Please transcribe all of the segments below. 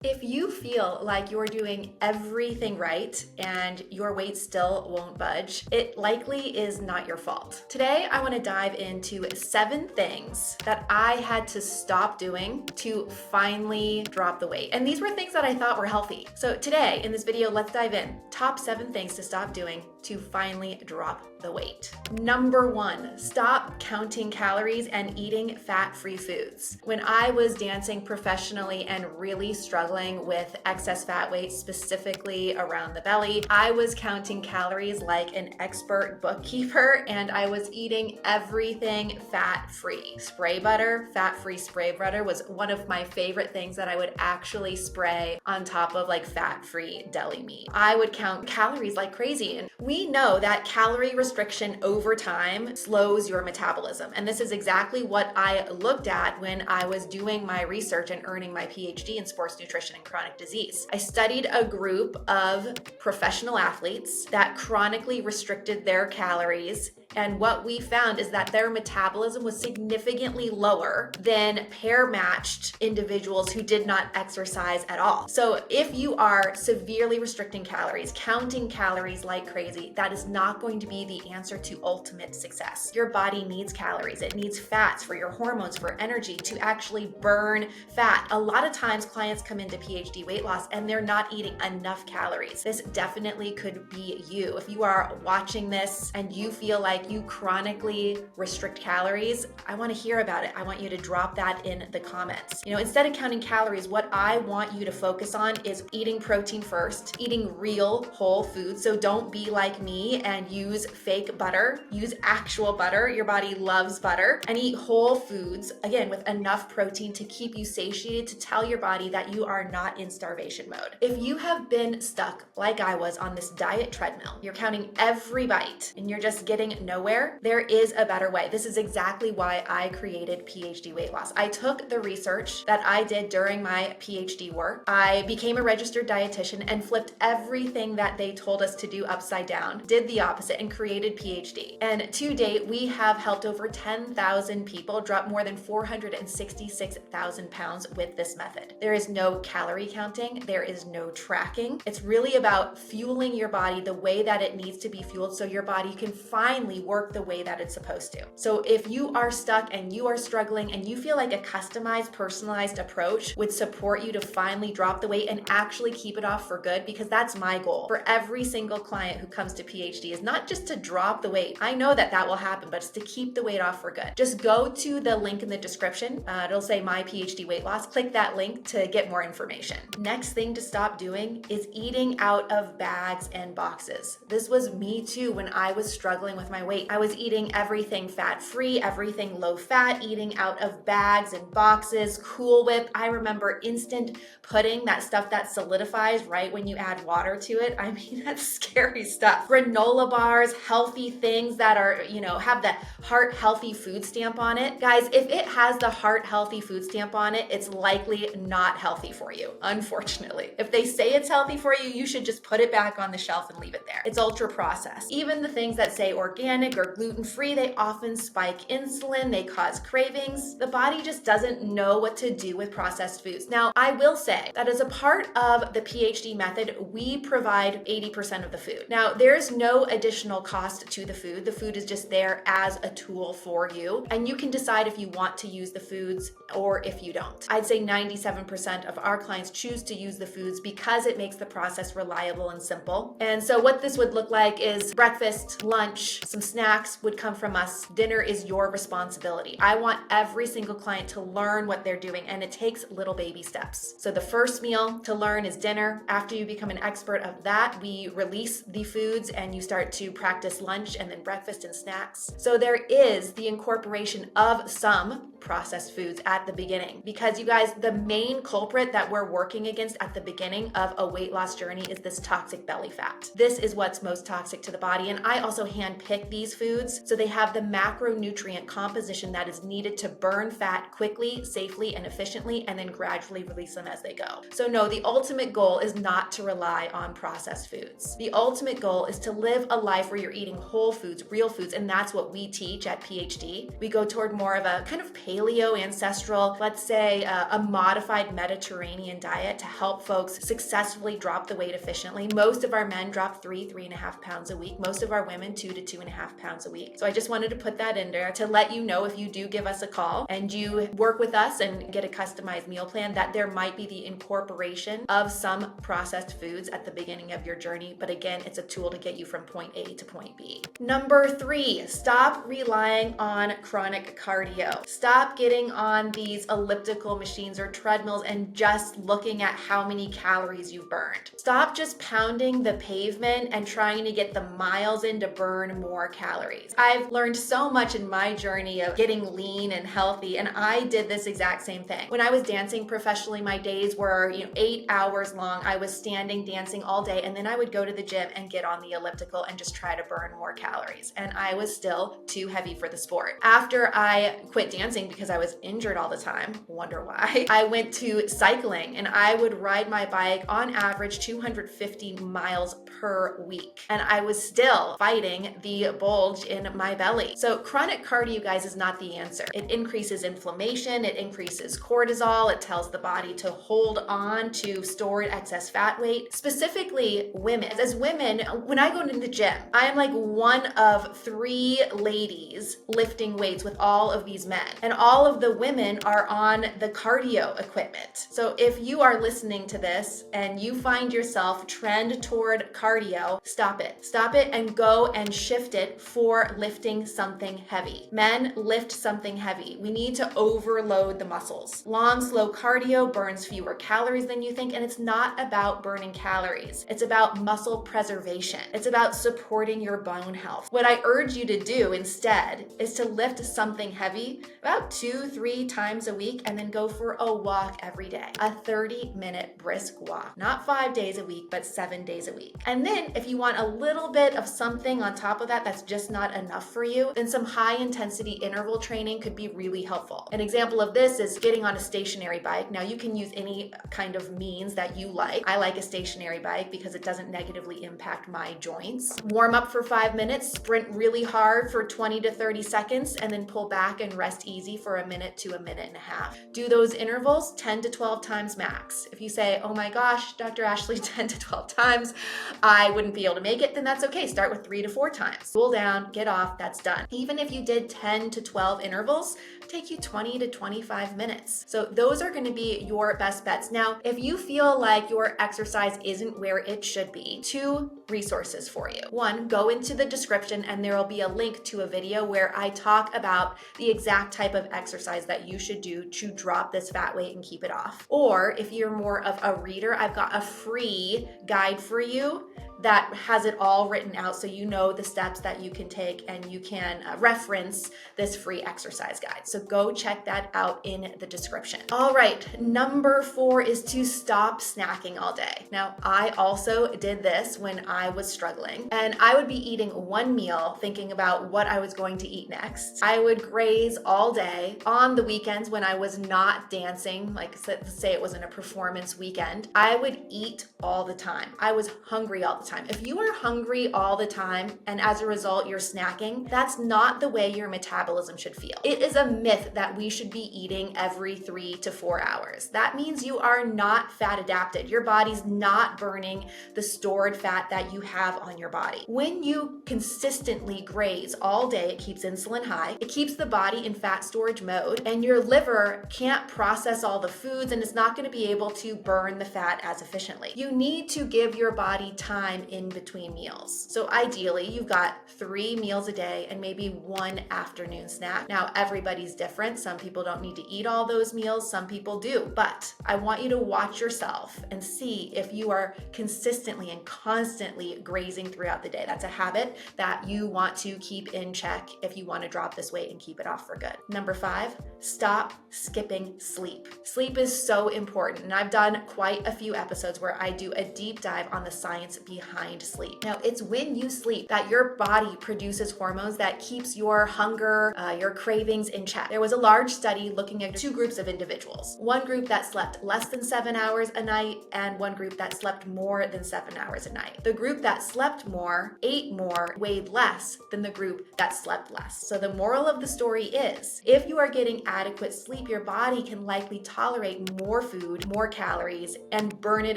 If you feel like you're doing everything right and your weight still won't budge, it likely is not your fault. Today, I want to dive into 7 things that I had to stop doing to finally drop the weight. And these were things that I thought were healthy. So today, in this video, let's dive in. Top 7 things to stop doing to finally drop the weight. Number 1, stop counting calories and eating fat-free foods. When I was dancing professionally and really struggling with excess fat weight, specifically around the belly, I was counting calories like an expert bookkeeper, and I was eating everything fat-free. Spray butter, fat-free spray butter was one of my favorite things that I would actually spray on top of like fat-free deli meat. I would count calories like crazy, and we know that calorie restriction over time slows your metabolism. And this is exactly what I looked at when I was doing my research and earning my PhD in sports nutrition and chronic disease. I studied a group of professional athletes that chronically restricted their calories. And what we found is that their metabolism was significantly lower than pair-matched individuals who did not exercise at all. So if you are severely restricting calories, counting calories like crazy, that is not going to be the answer to ultimate success. Your body needs calories. It needs fats for your hormones, for energy, to actually burn fat. A lot of times clients come into PhD weight loss and they're not eating enough calories. This definitely could be you. If you are watching this and you feel like you chronically restrict calories, I want to hear about it. I want you to drop that in the comments. Instead of counting calories, what I want you to focus on is eating protein first, eating real whole foods. So don't be like me and use fake butter. Use actual butter. Your body loves butter. And eat whole foods, again, with enough protein to keep you satiated, to tell your body that you are not in starvation mode. If you have been stuck like I was on this diet treadmill, you're counting every bite and you're just getting nowhere, there is a better way. This is exactly why I created PhD Weight Loss. I took the research that I did during my PhD work. I became a registered dietitian and flipped everything that they told us to do upside down, did the opposite, and created PhD. And to date, we have helped over 10,000 people drop more than 466,000 pounds with this method. There is no calorie counting. There is no tracking. It's really about fueling your body the way that it needs to be fueled so your body can finally work the way that it's supposed to. So if you are stuck and you are struggling and you feel like a customized, personalized approach would support you to finally drop the weight and actually keep it off for good, because that's my goal for every single client who comes to PhD, is not just to drop the weight. I know that that will happen, but it's to keep the weight off for good. Just go to the link in the description. It'll say My PhD Weight Loss. Click that link to get more information. Next thing to stop doing is eating out of bags and boxes. This was me too when I was struggling with my weight. I was eating everything fat-free, everything low-fat, eating out of bags and boxes, Cool Whip. I remember instant pudding, that stuff that solidifies right when you add water to it. I mean, that's scary stuff. Granola bars, healthy things that are, have the heart healthy food stamp on it. Guys, if it has the heart healthy food stamp on it, it's likely not healthy for you, unfortunately. If they say it's healthy for you, you should just put it back on the shelf and leave it there. It's ultra processed. Even the things that say organic or gluten-free, they often spike insulin, they cause cravings. The body just doesn't know what to do with processed foods. Now, I will say that as a part of the PhD method, we provide 80% of the food. Now, there's no additional cost to the food. The food is just there as a tool for you, and you can decide if you want to use the foods or if you don't. I'd say 97% of our clients choose to use the foods because it makes the process reliable and simple. And so what this would look like is breakfast, lunch, some snacks would come from us. Dinner is your responsibility. I want every single client to learn what they're doing, and it takes little baby steps. So the first meal to learn is dinner. After you become an expert of that, we release the foods and you start to practice lunch and then breakfast and snacks. So there is the incorporation of some processed foods at the beginning, because you guys, the main culprit that we're working against at the beginning of a weight loss journey is this toxic belly fat. This is what's most toxic to the body. And I also handpick these foods so they have the macronutrient composition that is needed to burn fat quickly, safely, and efficiently, and then gradually release them as they go. So no, the ultimate goal is not to rely on processed foods. The ultimate goal is to live a life where you're eating whole foods, real foods, and that's what we teach at PhD. We go toward more of a kind of paleo, ancestral, let's say a modified Mediterranean diet to help folks successfully drop the weight efficiently. Most of our men drop 3.5 pounds a week. Most of our women 2 to 2.5 pounds a week. So I just wanted to put that in there to let you know, if you do give us a call and you work with us and get a customized meal plan, that there might be the incorporation of some processed foods at the beginning of your journey. But again, it's a tool to get you from point A to point B. Number 3, stop relying on chronic cardio. Stop getting on these elliptical machines or treadmills and just looking at how many calories you've burned. Stop just pounding the pavement and trying to get the miles in to burn more calories. I've learned so much in my journey of getting lean and healthy, and I did this exact same thing. When I was dancing professionally, my days were 8 hours long. I was standing dancing all day, and then I would go to the gym and get on the elliptical and just try to burn more calories. And I was still too heavy for the sport. After I quit dancing because I was injured all the time, wonder why, I went to cycling, and I would ride my bike on average 250 miles per week. And I was still fighting the bulge in my belly. So chronic cardio, you guys, is not the answer. It increases inflammation, it increases cortisol, it tells the body to hold on to stored excess fat weight. Specifically women. As women, when I go into the gym, I am like one of 3 ladies lifting weights with all of these men. And all of the women are on the cardio equipment. So if you are listening to this and you find yourself trend toward cardio, stop it. Stop it and go and shift it for lifting something heavy. Men, lift something heavy. We need to overload the muscles. Long, slow cardio burns fewer calories than you think, and it's not about burning calories. It's about muscle preservation. It's about supporting your bone health. What I urge you to do instead is to lift something heavy about 2-3 times a week and then go for a walk every day. A 30-minute brisk walk. Not 5 days a week, but 7 days a week. And then if you want a little bit of something on top of that that's just not enough for you, then some high intensity interval training could be really helpful. An example of this is getting on a stationary bike. Now you can use any kind of means that you like. I like a stationary bike because it doesn't negatively impact my joints. Warm up for 5 minutes, sprint really hard for 20 to 30 seconds, and then pull back and rest easy for a minute to a minute and a half. Do those intervals 10 to 12 times max. If you say, oh my gosh, Dr. Ashley, 10 to 12 times, I wouldn't be able to make it, then that's okay. Start with 3 to 4 times. Cool down, get off, that's done. Even if you did 10 to 12 intervals, take you 20 to 25 minutes. So those are going to be your best bets. Now, if you feel like your exercise isn't where it should be, 2 resources for you. 1, go into the description and there will be a link to a video where I talk about the exact type of exercise that you should do to drop this fat weight and keep it off. Or if you're more of a reader, I've got a free guide for you that has it all written out so you know the steps that you can take and you can reference this free exercise guide. So go check that out in the description. All right, number 4 is to stop snacking all day. Now, I also did this when I was struggling, and I would be eating one meal thinking about what I was going to eat next. I would graze all day. On the weekends when I was not dancing, like say it wasn't a performance weekend, I would eat all the time. I was hungry all the time. If you are hungry all the time and as a result you're snacking, that's not the way your metabolism should feel. It is a myth that we should be eating every 3 to 4 hours. That means you are not fat adapted. Your body's not burning the stored fat that you have on your body. When you consistently graze all day, it keeps insulin high, it keeps the body in fat storage mode, and your liver can't process all the foods and it's not going to be able to burn the fat as efficiently. You need to give your body time in between meals. So ideally, you've got 3 meals a day and maybe 1 afternoon snack. Now, everybody's different. Some people don't need to eat all those meals, some people do. But I want you to watch yourself and see if you are consistently and constantly grazing throughout the day. That's a habit that you want to keep in check if you want to drop this weight and keep it off for good. Number 5, stop skipping sleep. Sleep is so important, and I've done quite a few episodes where I do a deep dive on the science behind behind sleep. Now, it's when you sleep that your body produces hormones that keeps your hunger, your cravings in check. There was a large study looking at two groups of individuals. One group that slept less than 7 hours a night and one group that slept more than 7 hours a night. The group that slept more, ate more, weighed less than the group that slept less. So the moral of the story is, if you are getting adequate sleep, your body can likely tolerate more food, more calories, and burn it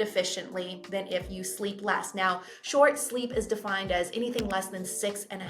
efficiently than if you sleep less. Now, short sleep is defined as anything less than 6.5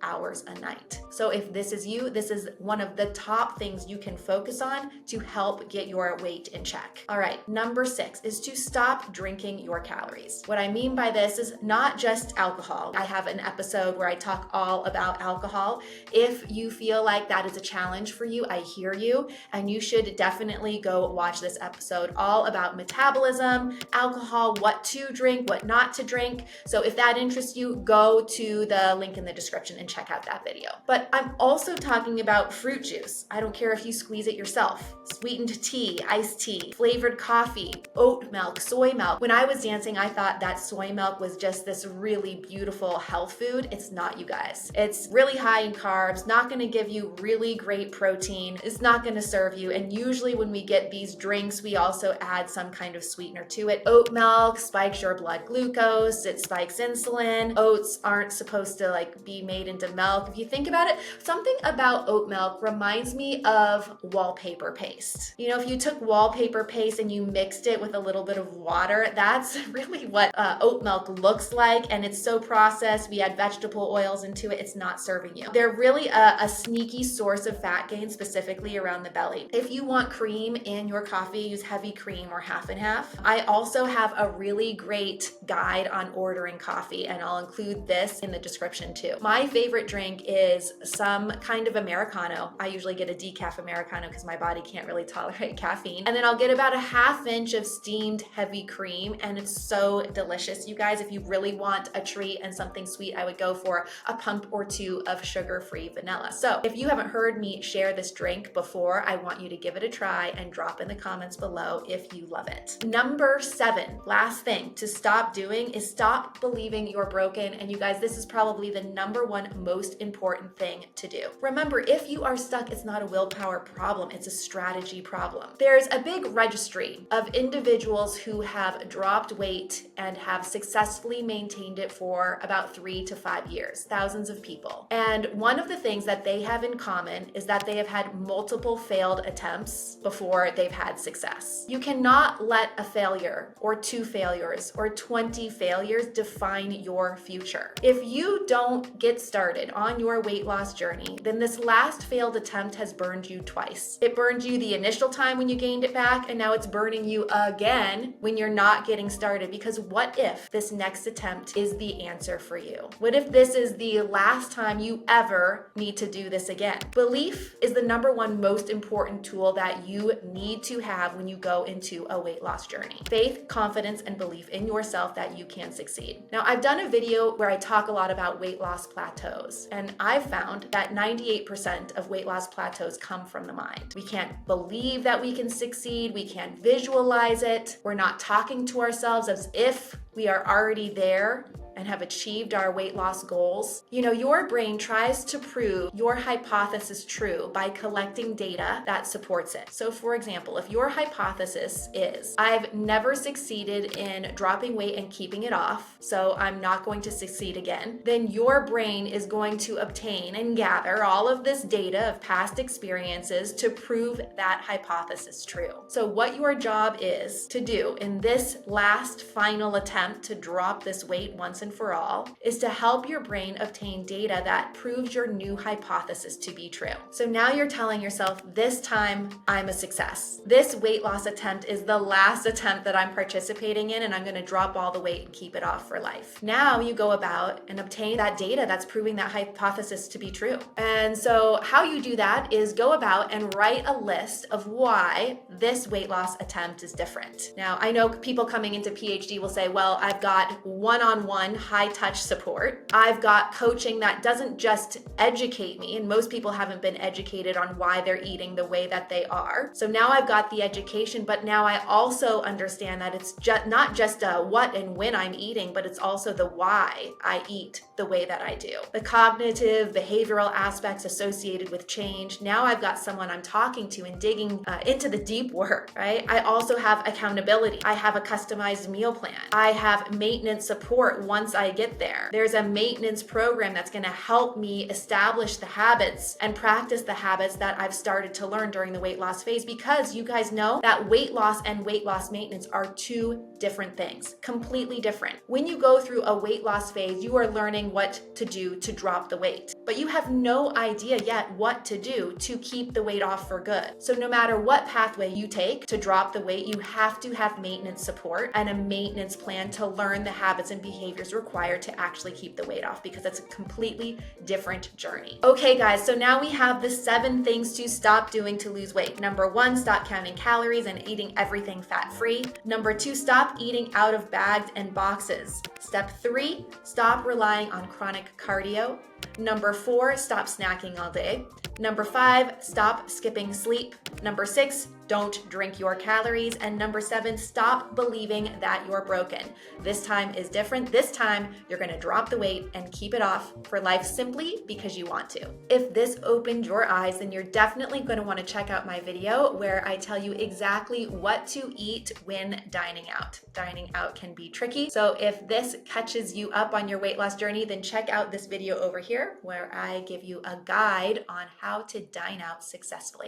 hours a night. So if this is you, this is one of the top things you can focus on to help get your weight in check. All right, number 6 is to stop drinking your calories. What I mean by this is not just alcohol. I have an episode where I talk all about alcohol. If you feel like that is a challenge for you, I hear you, and you should definitely go watch this episode all about metabolism, alcohol, what to drink, what not to drink. So if that interests you, go to the link in the description and check out that video. But I'm also talking about fruit juice. I don't care if you squeeze it yourself. Sweetened tea, iced tea, flavored coffee, oat milk, soy milk. When I was dancing, I thought that soy milk was just this really beautiful health food. It's not, you guys. It's really high in carbs, not gonna give you really great protein. It's not gonna serve you. And usually when we get these drinks, we also add some kind of sweetener to it. Oat milk spikes your blood glucose, it spikes insulin. Oats aren't supposed to be made into milk. If you think about it, something about oat milk reminds me of wallpaper paste. You know, if you took wallpaper paste and you mixed it with a little bit of water, that's really what oat milk looks like, and it's so processed. We add vegetable oils into it. It's not serving you. They're really a sneaky source of fat gain, specifically around the belly. If you want cream in your coffee, use heavy cream or half and half. I also have a really great guide on ordering coffee, and I'll include this in the description too. My favorite drink is some kind of Americano. I usually get a decaf Americano because my body can't really tolerate caffeine. And then I'll get about a half inch of steamed heavy cream, and it's so delicious. You guys, if you really want a treat and something sweet, I would go for a pump or two of sugar-free vanilla. So if you haven't heard me share this drink before, I want you to give it a try and drop in the comments below if you love it. Number 7, last thing to stop doing is stop believing you're broken. And you guys, this is probably the number one most important thing to do. Remember, if you are stuck, it's not a willpower problem, it's a strategy problem. There's a big registry of individuals who have dropped weight and have successfully maintained it for about 3 to 5 years, thousands of people. And one of the things that they have in common is that they have had multiple failed attempts before they've had success. You cannot let a failure or 2 failures or 20 failures define your future. If you don't get started on your weight loss journey, then this last failed attempt has burned you twice. It burned you the initial time when you gained it back, and now it's burning you again when you're not getting started. Because what if this next attempt is the answer for you? What if this is the last time you ever need to do this again? Belief is the number one most important tool that you need to have when you go into a weight loss journey. Faith, confidence, and belief in yourself that you can succeed. Now, I've done a video where I talk a lot about weight loss plateaus, and I've found that 98% of weight loss plateaus come from the mind. We can't believe that we can succeed. We can't visualize it. We're not talking to ourselves as if we are already there and have achieved our weight loss goals. You know, your brain tries to prove your hypothesis true by collecting data that supports it. So for example, if your hypothesis is, I've never succeeded in dropping weight and keeping it off, so I'm not going to succeed again, then your brain is going to obtain and gather all of this data of past experiences to prove that hypothesis true. So what your job is to do in this last final attempt to drop this weight once and for all is to help your brain obtain data that proves your new hypothesis to be true. So now you're telling yourself, this time I'm a success. This weight loss attempt is the last attempt that I'm participating in, and I'm going to drop all the weight and keep it off for life. Now you go about and obtain that data that's proving that hypothesis to be true. And so how you do that is go about and write a list of why this weight loss attempt is different. Now, I know people coming into PhD will say, well, I've got one-on-one high touch support. I've got coaching that doesn't just educate me, and most people haven't been educated on why they're eating the way that they are. So now I've got the education, but now I also understand that it's not just a what and when I'm eating, but it's also the why I eat the way that I do. The cognitive, behavioral aspects associated with change. Now I've got someone I'm talking to and digging into the deep work, right? I also have accountability. I have a customized meal plan. I have maintenance support once I get there. There's a maintenance program that's going to help me establish the habits and practice the habits that I've started to learn during the weight loss phase, because you guys know that weight loss and weight loss maintenance are two different things, completely different. When you go through a weight loss phase, you are learning what to do to drop the weight, but you have no idea yet what to do to keep the weight off for good. So no matter what pathway you take to drop the weight, you have to have maintenance support and a maintenance plan to learn the habits and behaviors required to actually keep the weight off, because it's a completely different journey. Okay guys, so now we have the 7 things to stop doing to lose weight. Number 1, stop counting calories and eating everything fat-free. Number 2, stop eating out of bags and boxes. Step 3, stop relying on chronic cardio. Number 4, stop snacking all day. Number 5, stop skipping sleep. Number 6, don't drink your calories. And number 7, stop believing that you're broken. This time is different. This time, you're gonna drop the weight and keep it off for life simply because you want to. If this opened your eyes, then you're definitely gonna wanna check out my video where I tell you exactly what to eat when dining out. Dining out can be tricky. So if this catches you up on your weight loss journey, then check out this video over here where I give you a guide on how to dine out successfully.